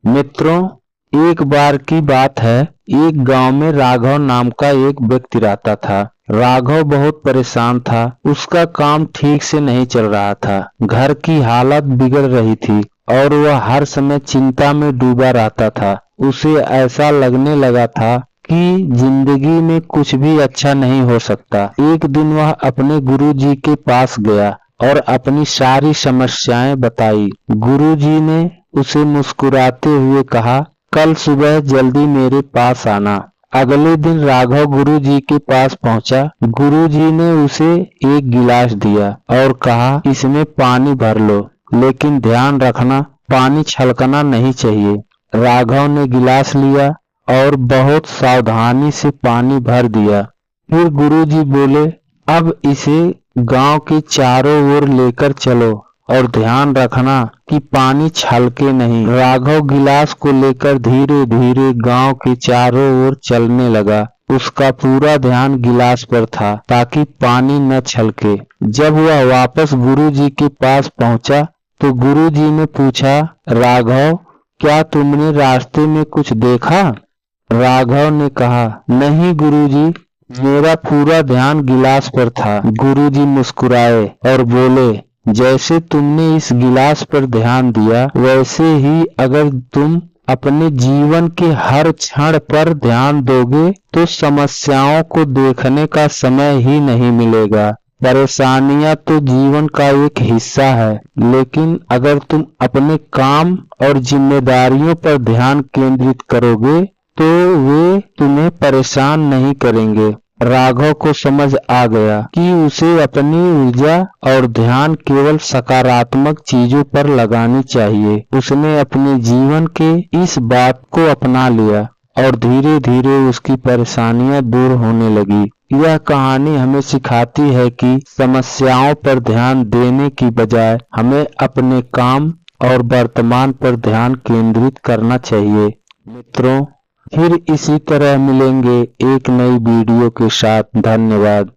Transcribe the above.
मित्रों, एक बार की बात है। एक गांव में राघव नाम का एक व्यक्ति रहता था। राघव बहुत परेशान था। उसका काम ठीक से नहीं चल रहा था। घर की हालत बिगड़ रही थी और वह हर समय चिंता में डूबा रहता था। उसे ऐसा लगने लगा था कि जिंदगी में कुछ भी अच्छा नहीं हो सकता। एक दिन वह अपने गुरुजी के पास गया और अपनी सारी समस्याएं बताई। गुरुजी ने उसे मुस्कुराते हुए कहा, कल सुबह जल्दी मेरे पास आना। अगले दिन राघव गुरुजी के पास पहुंचा। गुरुजी ने उसे एक गिलास दिया और कहा, इसमें पानी भर लो, लेकिन ध्यान रखना पानी छलकना नहीं चाहिए। राघव ने गिलास लिया और बहुत सावधानी से पानी भर दिया। फिर गुरुजी बोले, अब इसे गांव के चारों ओर लेकर चलो और ध्यान रखना कि पानी छलके नहीं। राघव गिलास को लेकर धीरे धीरे गांव के चारों ओर चलने लगा। उसका पूरा ध्यान गिलास पर था ताकि पानी न छलके। जब वह वापस गुरुजी के पास पहुंचा तो गुरुजी ने पूछा, राघव, क्या तुमने रास्ते में कुछ देखा? राघव ने कहा, नहीं गुरुजी, मेरा पूरा ध्यान गिलास पर था। गुरुजी मुस्कुराए और बोले, जैसे तुमने इस गिलास पर ध्यान दिया, वैसे ही अगर तुम अपने जीवन के हर क्षण पर ध्यान दोगे तो समस्याओं को देखने का समय ही नहीं मिलेगा। परेशानियां तो जीवन का एक हिस्सा है, लेकिन अगर तुम अपने काम और जिम्मेदारियों पर ध्यान केंद्रित करोगे तो वे तुम्हें परेशान नहीं करेंगे। राघव को समझ आ गया कि उसे अपनी ऊर्जा और ध्यान केवल सकारात्मक चीजों पर लगानी चाहिए। उसने अपने जीवन के इस बात को अपना लिया और धीरे धीरे उसकी परेशानियां दूर होने लगी। यह कहानी हमें सिखाती है कि समस्याओं पर ध्यान देने की बजाय हमें अपने काम और वर्तमान पर ध्यान केंद्रित करना चाहिए। मित्रों, फिर इसी तरह मिलेंगे एक नई वीडियो के साथ। धन्यवाद।